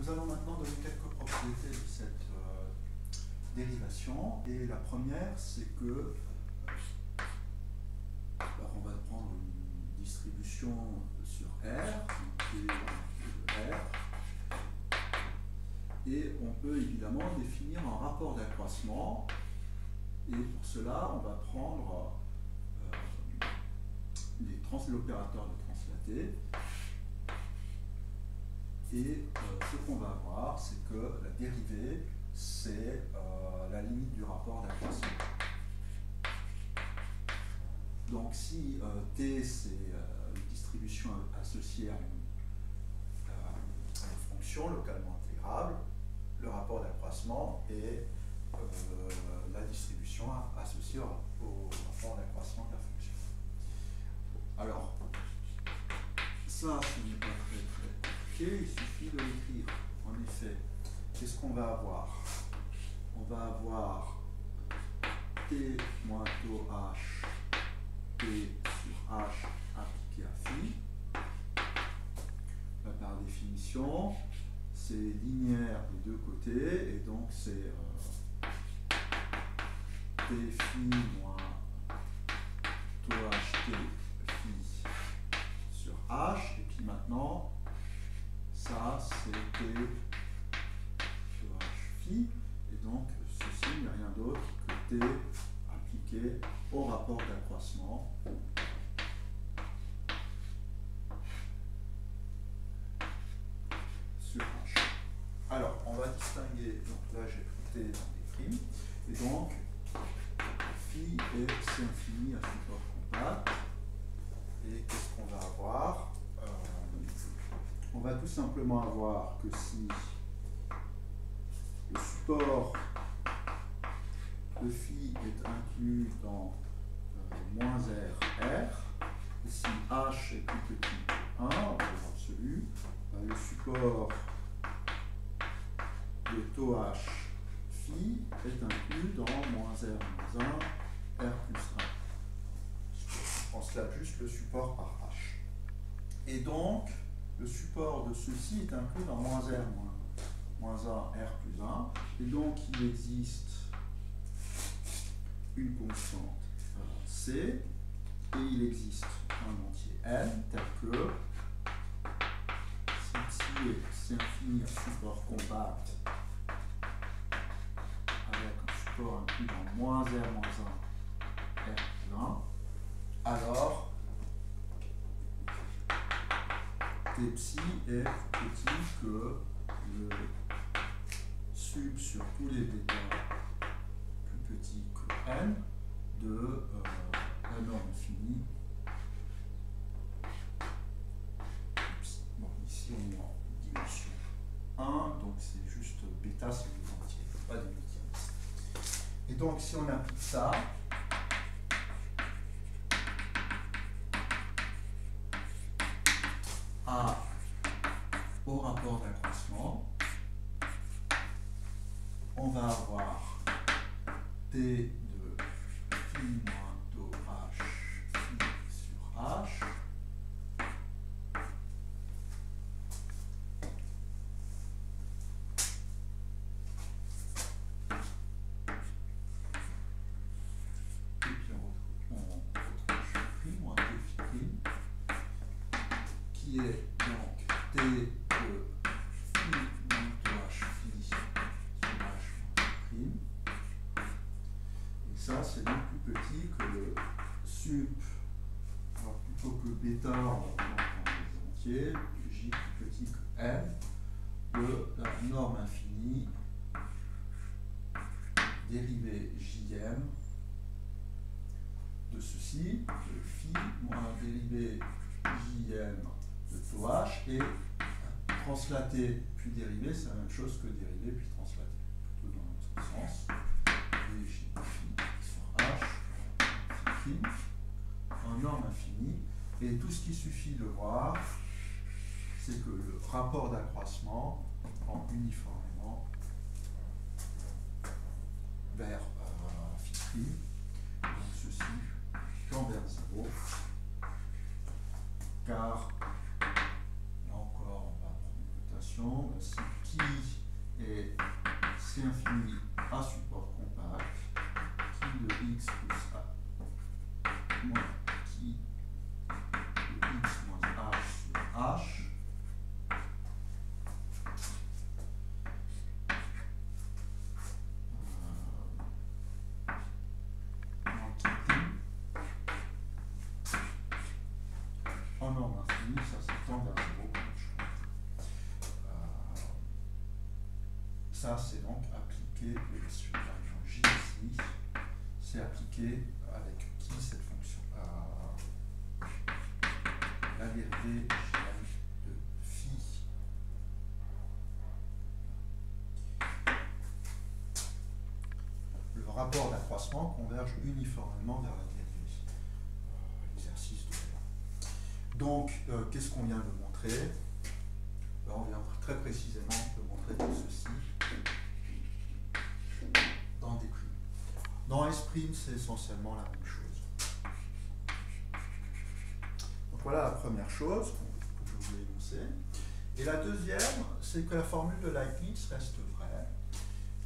nous allons maintenant donner quelques propriétés de cette dérivation. Et la première, c'est que on va prendre une distribution sur R, donc R, et on peut évidemment définir un rapport d'accroissement. Et pour cela, on va prendre l'opérateur de translaté. Et ce qu'on va avoir, c'est que la dérivée, c'est la limite du rapport d'accroissement. Donc si T, c'est une distribution associée à une fonction localement intégrable, le rapport d'accroissement est la distribution associée au rapport d'accroissement de la fonction. Alors, ça, ce n'est pas très compliqué, il suffit de l'écrire. En effet, qu'est-ce qu'on va avoir? On va avoir T moins taux H, T sur H appliqué à phi. Là, par définition, c'est linéaire des deux côtés, et donc c'est T phi moins taux H T phi sur H, et puis maintenant, ça c'est T taux H phi, et donc ceci n'est rien d'autre que T appliqué au rapport d'accroissement sur H. Alors, on va distinguer, donc là j'ai pris T dans des primes, et donc phi et C infini à support compact. Et qu'est-ce qu'on va avoir? On va tout simplement avoir que si le support de phi est inclus dans moins R, et si H est plus petit que 1, en valeur absolue, le support de taux H phi est inclus dans moins R moins 1, R plus 1. Je pense là juste le support par H. Et donc, le support de ceci est inclus dans moins R moins 1, R plus 1. Et donc, il existe une constante C, et il existe un entier N, tel que si ici c'est infini à support compact, avec un support inclus dans moins R moins 1, R plus 1, alors T psi est plus petit que le sub sur tous les bêta plus petit que N de la norme finie. Bon, ici on est en dimension 1, donc c'est juste bêta, c'est les entiers, pas des huitièmes. Et donc si on applique ça, au rapport d'accroissement, on va avoir T de phi moins taux H phi sur H et puis on retrouve phi moins T phi prime qui est donc T de phi moins taux H phi sur H prime. Et ça, c'est bien plus petit que le sup. Alors, plutôt que bêta, on va prendre les entiers, j plus petit que n, de la norme infinie dérivée jm de ceci, de phi moins dérivée jm de taux h, et translater puis dériver, c'est la même chose que dériver puis translater, plutôt dans l'autre sens. Et j phi sur h, phi en norme infinie, et tout ce qu'il suffit de voir, c'est que le rapport d'accroissement prend uniformément vers phi prime, donc ceci tend vers 0, car là encore on va prendre une définition, si qui est C infini à support compact, qui de x plus a moins qui de x moins h sur h, en norme infinie, ça s'étend vers 0 comme je crois. Ça, c'est donc appliqué sur la région J ici, c'est appliqué avec qui cette fonction la dérivée Jn de phi. Le rapport d'accroissement converge uniformément vers la dérivée. L'exercice de là. Donc, qu'est-ce qu'on vient de montrer? On vient très précisément de montrer tout ceci dans D'. Dans S', c'est essentiellement la même chose. Donc voilà la première chose que je voulais énoncer. Et la deuxième, c'est que la formule de Leibniz reste vraie.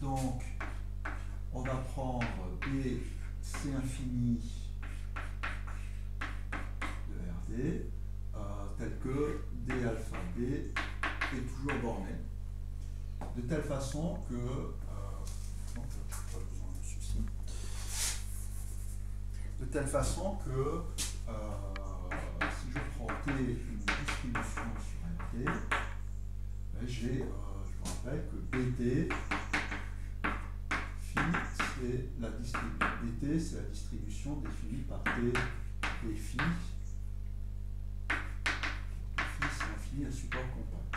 Donc, on va prendre B, C infini de RD, tel que D alpha B est toujours borné, de telle façon que, non, je n'ai pas besoin de ceci, de telle façon que si je prends T une distribution sur RT, j'ai, je vous rappelle que BT phi, c'est la distribution, BT c'est la distribution définie par T et phi. Un support compact.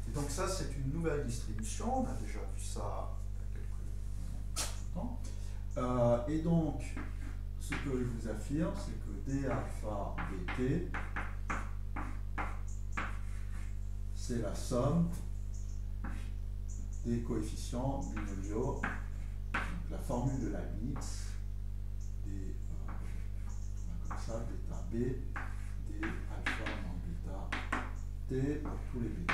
Et donc ça, c'est une nouvelle distribution. On a déjà vu ça il y a quelques temps. Et donc, ce que je vous affirme, c'est que D alpha bt, c'est la somme des coefficients binomiaux, la formule de Leibniz, des, comme ça, bêta B, D alpha moins bêta T pour tous les bêta.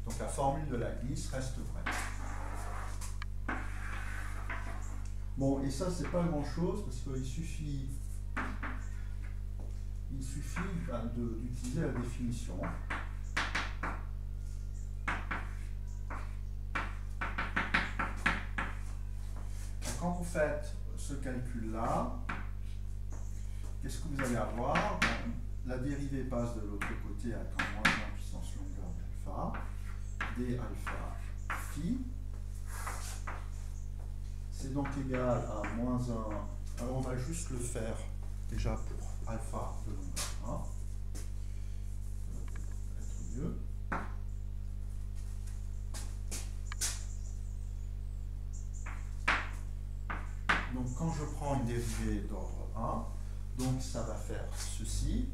Donc la formule de Leibniz reste vraie. Bon, et ça, c'est pas grand-chose parce qu'il suffit d'utiliser la définition. Quand vous faites ce calcul-là, qu'est-ce que vous allez avoir? La dérivée passe de l'autre côté avec un moins 1 puissance longueur d'alpha, d alpha phi. C'est donc égal à moins 1. Alors on va juste le faire déjà pour alpha de longueur 1. Ça va être mieux. Donc quand je prends une dérivée d'ordre 1, donc ça va faire ceci.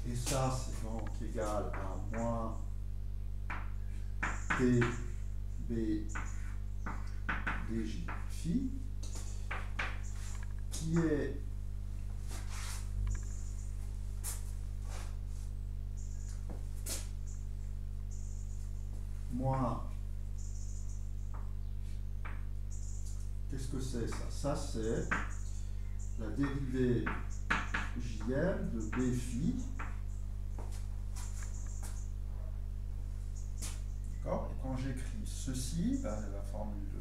Et ça, c'est donc égal à moins t b dj phi, qui est moins... Qu'est-ce que c'est ça? Ça, c'est la dérivée jm de b phi. D'accord? Et quand j'écris ceci, ben, la formule de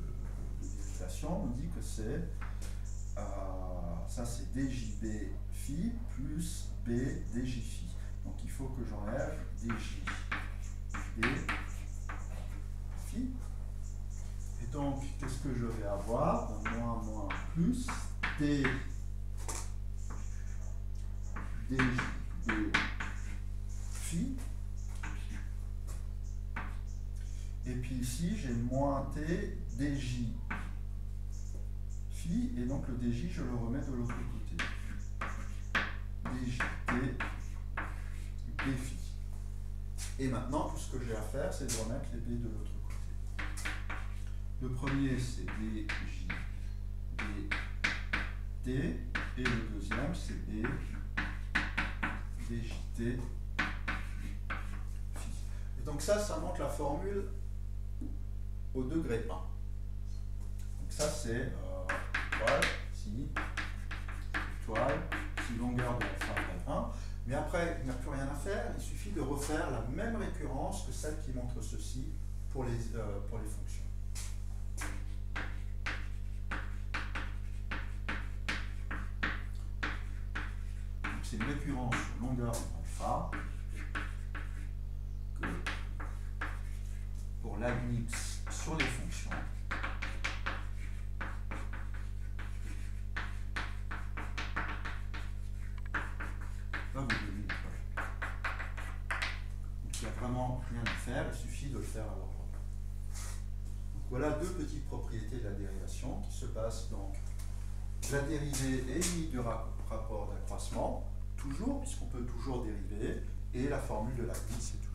dérivation me dit que c'est ça, c'est djb phi plus b dj phi. Donc il faut que j'enlève djb phi. Et donc, qu'est-ce que je vais avoir? Moins, moins, plus t djb phi. Et puis ici, j'ai moins t dj phi, et donc le dj, je le remets de l'autre côté. dj t b phi. Et maintenant, tout ce que j'ai à faire, c'est de remettre les b de l'autre côté. Le premier, c'est dj dt, et le deuxième, c'est b djt Donc ça montre la formule au degré 1. Donc ça c'est étoile, si longueur de alpha égale 1. Mais après, il n'y a plus rien à faire, il suffit de refaire la même récurrence que celle qui montre ceci pour les fonctions. Donc c'est une récurrence sur longueur de alpha que pour Leibniz sur les fonctions. Là, vous devez donc il n'y a vraiment rien à faire, il suffit de le faire à l'ordre. Voilà deux petites propriétés de la dérivation qui se passent donc. La dérivée est limite du rapport d'accroissement, toujours, puisqu'on peut toujours dériver, et la formule de Leibniz, c'est tout.